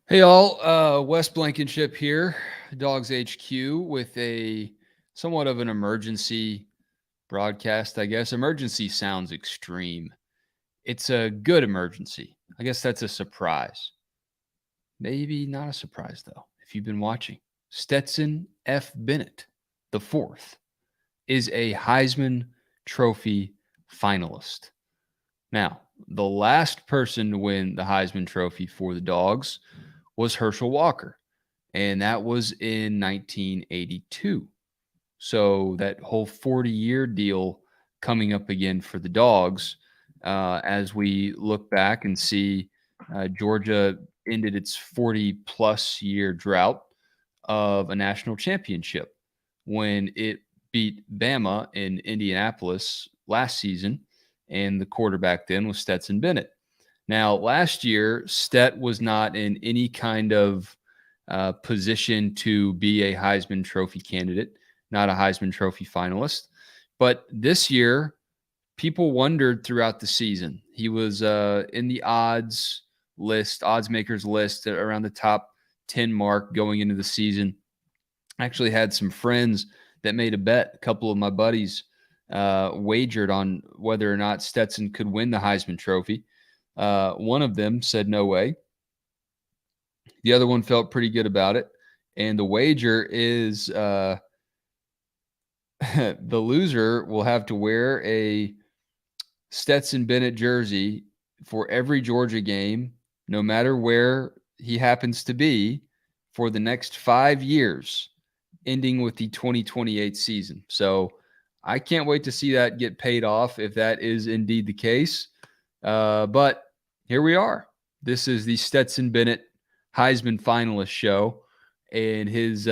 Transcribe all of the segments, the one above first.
Hey all, Wes Blankenship here, DawgsHQ with a somewhat of an emergency broadcast, I guess. Emergency sounds extreme. It's a good emergency. I guess that's a surprise. Maybe not a surprise though, if you've been watching. Stetson F. Bennett, the fourth, is a Heisman Trophy finalist. Now, the last person to win the Heisman Trophy for the Dogs was Herschel Walker, and that was in 1982. So that whole 40-year deal coming up again for the Dogs as we look back and see Georgia ended its 40-plus year drought of a national championship when it beat Bama in Indianapolis last season, and the quarterback then was Stetson Bennett. Now, last year, Stet was not in any kind of position to be a Heisman Trophy candidate, not a Heisman Trophy finalist. But this year, people wondered throughout the season. He was in the odds makers list around the top 10 mark going into the season. I actually had some friends that made a bet. A couple of my buddies wagered on whether or not Stetson could win the Heisman Trophy. One of them said no way. The other one felt pretty good about it. And the wager is the loser will have to wear a Stetson Bennett jersey for every Georgia game, no matter where he happens to be, for the next 5 years, ending with the 2028 season. So I can't wait to see that get paid off if that is indeed the case. But here we are. This is the Stetson Bennett Heisman finalist show, and his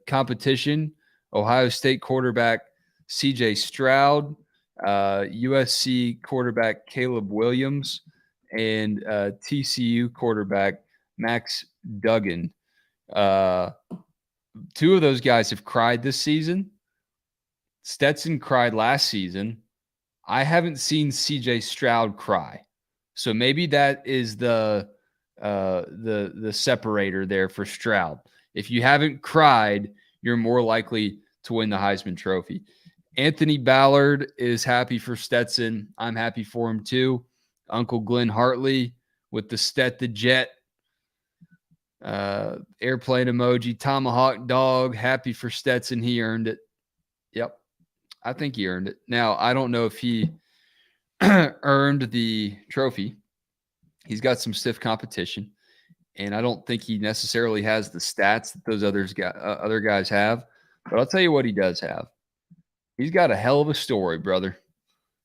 competition, Ohio State quarterback C.J. Stroud, USC quarterback Caleb Williams, and TCU quarterback Max Duggan. Two of those guys have cried this season. Stetson cried last season. I haven't seen C.J. Stroud cry. So maybe that is the separator there for Stroud. If you haven't cried, you're more likely to win the Heisman Trophy. Anthony Ballard is happy for Stetson. I'm happy for him too. Uncle Glenn Hartley with the Stet the Jet airplane emoji, tomahawk dog, happy for Stetson. He earned it. Yep, I think he earned it. Now, I don't know if he earned the trophy. He's got some stiff competition, and I don't think he necessarily has the stats that those other guys have. But I'll tell you what he does have. He's got a hell of a story, brother.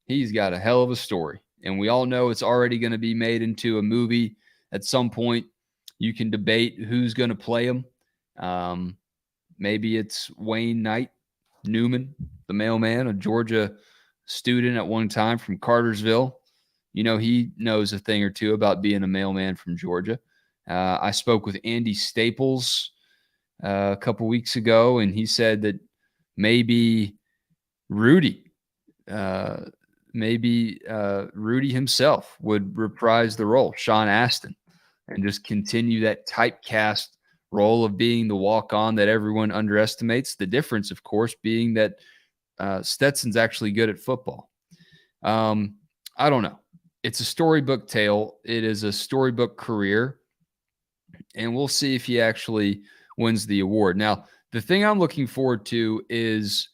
He's got a hell of a story, and we all know it's already going to be made into a movie at some point. You can debate who's going to play him. Maybe it's Wayne Knight Newman, the mailman, a Georgia student at one time from Cartersville. You know, he knows a thing or two about being a mailman from Georgia. I spoke with Andy Staples a couple weeks ago, and he said that maybe Rudy himself would reprise the role, Sean Astin, and just continue that typecast role of being the walk-on that everyone underestimates. The difference, of course, being that Stetson's actually good at football. I don't know. It's a storybook tale. It is a storybook career, and we'll see if he actually wins the award. Now, the thing I'm looking forward to is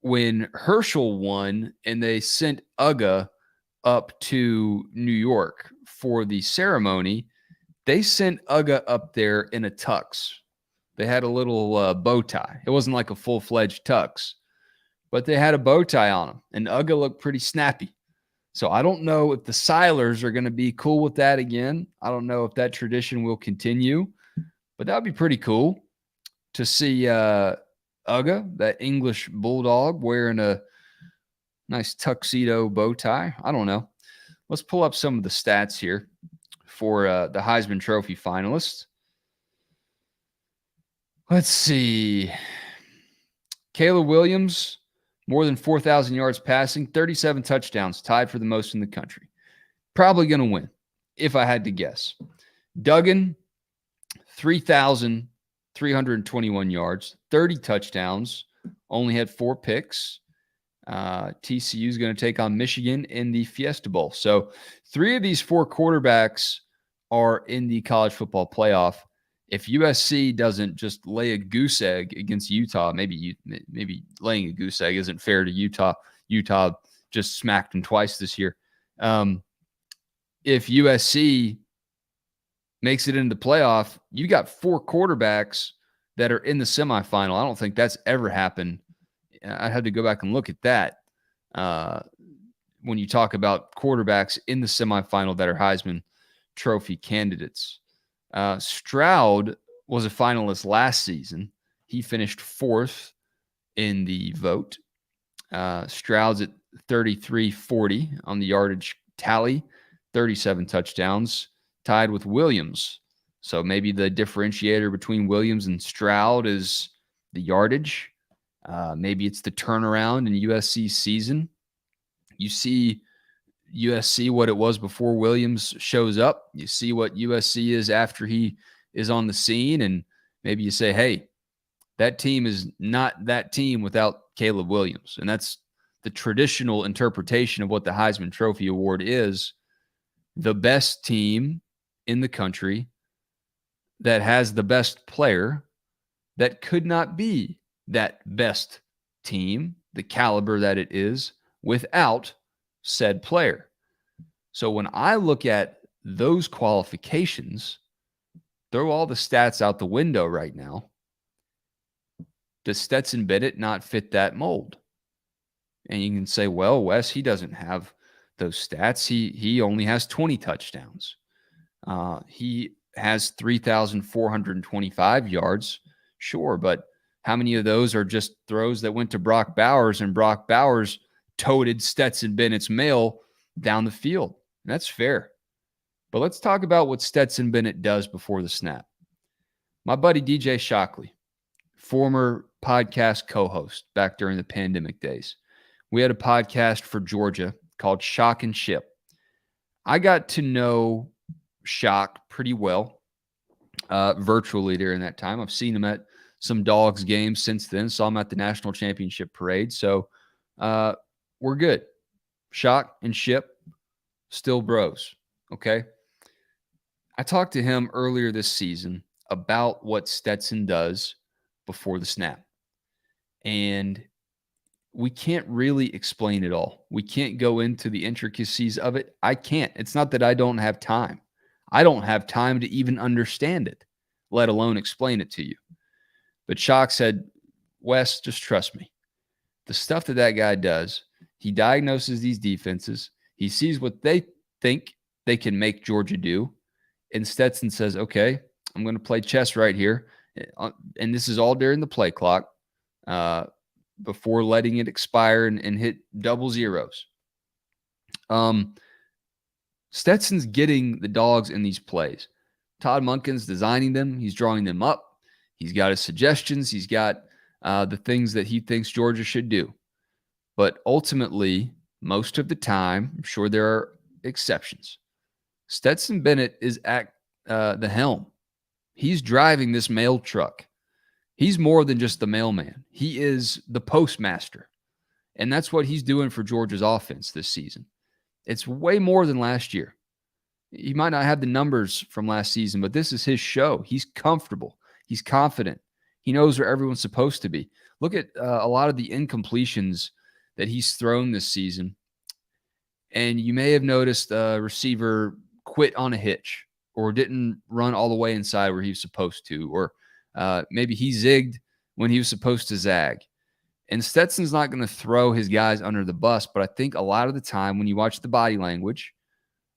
when Herschel won and they sent Uga up to New York for the ceremony, they sent Uga up there in a tux. They had a little bow tie. It wasn't like a full-fledged tux, but they had a bow tie on him, and Uga looked pretty snappy. So I don't know if the Silers are going to be cool with that again. I don't know if that tradition will continue, but that would be pretty cool to see Uga, that English bulldog, wearing a nice tuxedo bow tie. I don't know. Let's pull up some of the stats here for the Heisman Trophy finalists. Let's see. Caleb Williams, more than 4,000 yards passing, 37 touchdowns, tied for the most in the country. Probably going to win, if I had to guess. Duggan, 3,321 yards, 30 touchdowns, only had 4 picks. TCU is going to take on Michigan in the Fiesta Bowl. So 3 of these 4 quarterbacks are in the college football playoff. If USC doesn't just lay a goose egg against Utah, maybe laying a goose egg isn't fair to Utah. Utah just smacked them twice this year. If USC makes it into the playoff, you got 4 quarterbacks that are in the semifinal. I don't think that's ever happened. I had to go back and look at that. When you talk about quarterbacks in the semifinal that are Heisman Trophy candidates. Stroud was a finalist last season. He finished 4th in the vote. Stroud's at 33-40 on the yardage tally, 37 touchdowns, tied with Williams. So maybe the differentiator between Williams and Stroud is the yardage. Maybe it's the turnaround in USC's season. You see USC what it was before Williams shows up. You see what USC is after he is on the scene, and maybe you say, hey, that team is not that team without Caleb Williams. And that's the traditional interpretation of what the Heisman Trophy Award is. The best team in the country that has the best player that could not be that best team, the caliber that it is, without said player. So when I look at those qualifications, throw all the stats out the window right now. Does Stetson Bennett not fit that mold? And you can say, well, Wes, he doesn't have those stats. He only has 20 touchdowns. He has 3,425 yards. Sure, but how many of those are just throws that went to Brock Bowers, and Brock Bowers toted Stetson Bennett's mail down the field? And that's fair. But let's talk about what Stetson Bennett does before the snap. My buddy DJ Shockley, former podcast co-host back during the pandemic days, we had a podcast for Georgia called Shock and Ship. I got to know Shock pretty well virtually during that time. I've seen him at some Dogs games since then. Saw him at the national championship parade. So we're good. Shock and Ship, still bros. Okay. I talked to him earlier this season about what Stetson does before the snap. And we can't really explain it all. We can't go into the intricacies of it. I can't. It's not that I don't have time. I don't have time to even understand it, let alone explain it to you. But Shock said, Wes, just trust me. The stuff that guy does, he diagnoses these defenses. He sees what they think they can make Georgia do. And Stetson says, okay, I'm going to play chess right here. And this is all during the play clock before letting it expire and hit double zeros. Stetson's getting the Dogs in these plays. Todd Monken's designing them. He's drawing them up. He's got his suggestions. He's got the things that he thinks Georgia should do. But ultimately, most of the time, I'm sure there are exceptions, Stetson Bennett is at the helm. He's driving this mail truck. He's more than just the mailman. He is the postmaster. And that's what he's doing for Georgia's offense this season. It's way more than last year. He might not have the numbers from last season, but this is his show. He's comfortable. He's confident. He knows where everyone's supposed to be. Look at a lot of the incompletions that he's thrown this season. And you may have noticed a receiver quit on a hitch or didn't run all the way inside where he was supposed to, or maybe he zigged when he was supposed to zag. And Stetson's not going to throw his guys under the bus, but I think a lot of the time when you watch the body language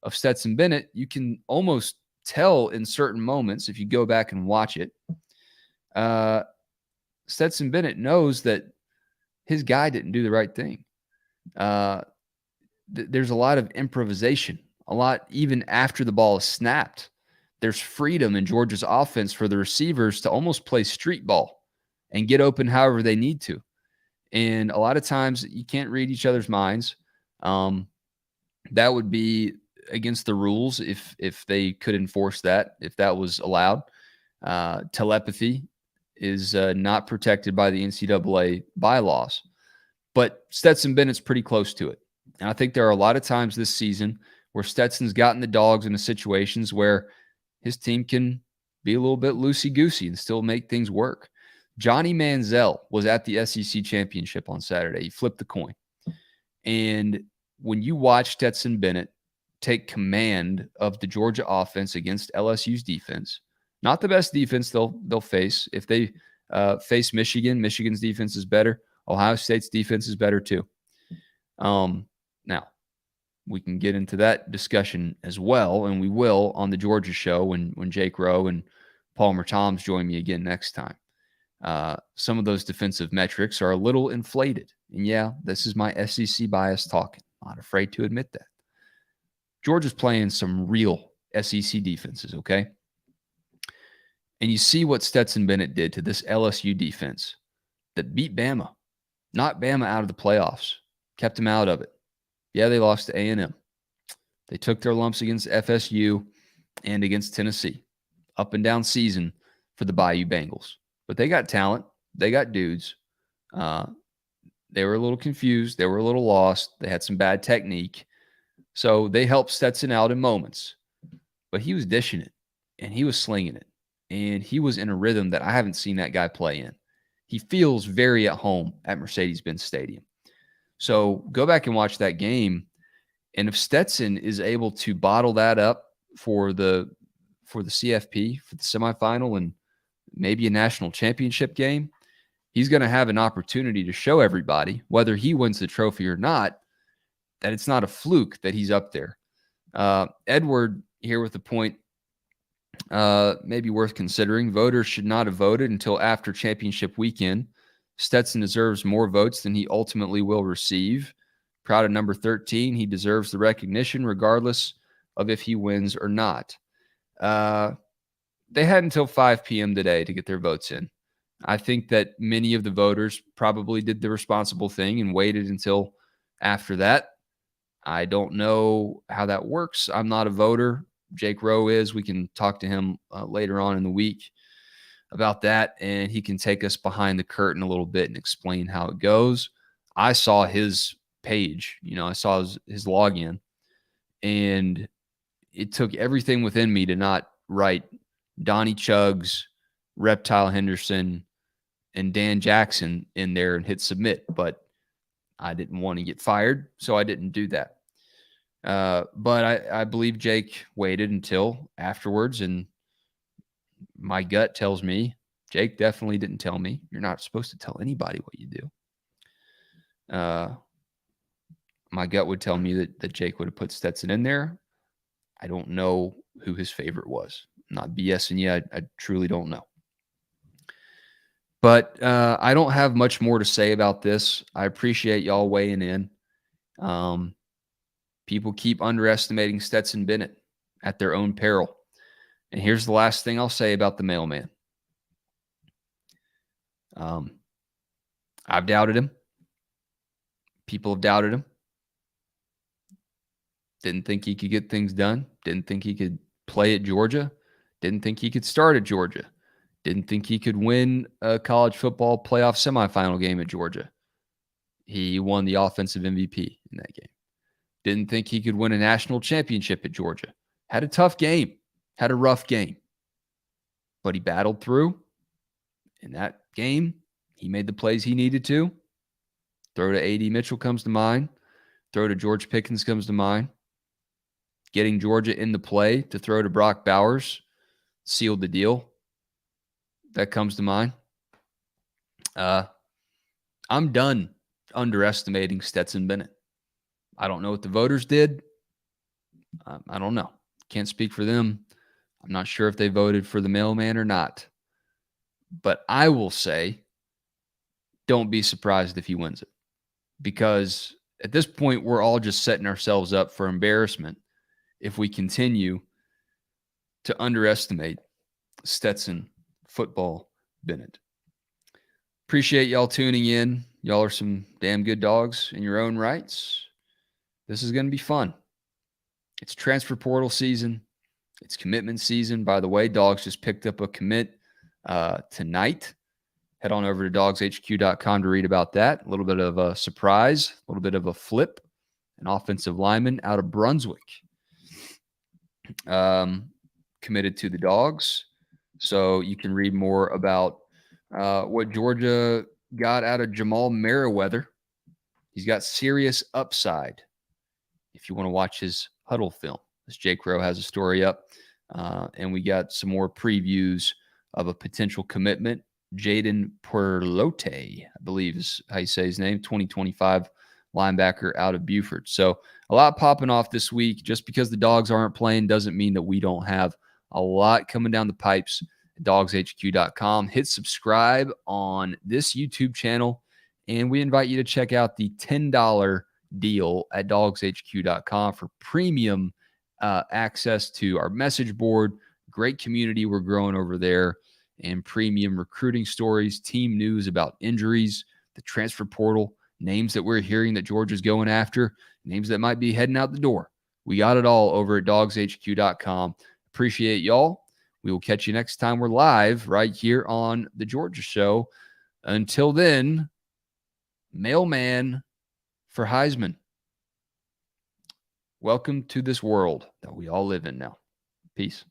of Stetson Bennett, you can almost tell in certain moments, if you go back and watch it, Stetson Bennett knows that his guy didn't do the right thing. There's a lot of improvisation, a lot even after the ball is snapped. There's freedom in Georgia's offense for the receivers to almost play street ball and get open however they need to. And a lot of times you can't read each other's minds. That would be against the rules if they could enforce that, if that was allowed. Telepathy is not protected by the NCAA bylaws, but Stetson Bennett's pretty close to it. And I think there are a lot of times this season where Stetson's gotten the Dogs into situations where his team can be a little bit loosey-goosey and still make things work. Johnny Manziel was at the SEC championship on Saturday. He flipped the coin. And when you watch Stetson Bennett take command of the Georgia offense against LSU's defense, not the best defense they'll face. If they face Michigan, Michigan's defense is better. Ohio State's defense is better too. Now, we can get into that discussion as well, and we will on the Georgia show when Jake Rowe and Palmer Toms join me again next time. Some of those defensive metrics are a little inflated. And yeah, this is my SEC bias talking. I'm not afraid to admit that. Georgia's playing some real SEC defenses, okay? And you see what Stetson Bennett did to this LSU defense that beat Bama. Knocked Bama out of the playoffs. Kept them out of it. Yeah, they lost to A&M. They took their lumps against FSU and against Tennessee. Up and down season for the Bayou Bengals. But they got talent. They got dudes. They were a little confused. They were a little lost. They had some bad technique. So they helped Stetson out in moments. But he was dishing it. And he was slinging it. And he was in a rhythm that I haven't seen that guy play in. He feels very at home at Mercedes-Benz Stadium. So go back and watch that game. And if Stetson is able to bottle that up for the CFP, for the semifinal, and maybe a national championship game, he's going to have an opportunity to show everybody, whether he wins the trophy or not, that it's not a fluke that he's up there. Edward here with the point, maybe worth considering. Voters should not have voted until after championship weekend. Stetson deserves more votes than he ultimately will receive. Proud of number 13. He deserves the recognition regardless of if he wins or not. They had until 5 p.m. today to get their votes in. I think that many of the voters probably did the responsible thing and waited until after that. I don't know how that works. I'm not a voter. Jake Rowe is. We can talk to him later on in the week about that, and he can take us behind the curtain a little bit and explain how it goes. I saw his page. I saw his login, and it took everything within me to not write Donnie Chuggs, Reptile Henderson, and Dan Jackson in there and hit submit, but I didn't want to get fired, so I didn't do that. But I believe Jake waited until afterwards, and my gut tells me, Jake definitely didn't tell me. You're not supposed to tell anybody what you do. My gut would tell me that Jake would have put Stetson in there. I don't know who his favorite was. I'm not BSing you. I truly don't know. But I don't have much more to say about this. I appreciate y'all weighing in. People keep underestimating Stetson Bennett at their own peril. And here's the last thing I'll say about the mailman. I've doubted him. People have doubted him. Didn't think he could get things done. Didn't think he could play at Georgia. Didn't think he could start at Georgia. Didn't think he could win a college football playoff semifinal game at Georgia. He won the offensive MVP in that game. Didn't think he could win a national championship at Georgia. Had a tough game. Had a rough game. But he battled through. In that game, he made the plays he needed to. Throw to A.D. Mitchell comes to mind. Throw to George Pickens comes to mind. Getting Georgia in the play to throw to Brock Bowers sealed the deal. That comes to mind. I'm done underestimating Stetson Bennett. I don't know what the voters did. I don't know. Can't speak for them. I'm not sure if they voted for the mailman or not. But I will say, don't be surprised if he wins it. Because at this point, we're all just setting ourselves up for embarrassment if we continue to underestimate Stetson football Bennett. Appreciate y'all tuning in. Y'all are some damn good dogs in your own rights. This is going to be fun. It's transfer portal season. It's commitment season. By the way, Dogs just picked up a commit tonight. Head on over to DawgsHQ.com to read about that. A little bit of a surprise, a little bit of a flip. An offensive lineman out of Brunswick committed to the Dogs. So you can read more about what Georgia got out of Jamal Merriweather. He's got serious upside if you want to watch his huddle film. This Jake Rowe has a story up. And we got some more previews of a potential commitment. Jaden Perlote, I believe is how you say his name, 2025 linebacker out of Beaufort. So a lot popping off this week. Just because the Dogs aren't playing doesn't mean that we don't have a lot coming down the pipes at DawgsHQ.com. Hit subscribe on this YouTube channel, and we invite you to check out the $10 deal at DawgsHQ.com for premium access to our message board. Great community we're growing over there, and premium recruiting stories, team news about injuries, the transfer portal, names that we're hearing that Georgia's going after, names that might be heading out the door. We got it all over at DawgsHQ.com. Appreciate y'all. We will catch you next time we're live right here on The Georgia Show. Until then, mailman for Heisman. Welcome to this world that we all live in now. Peace.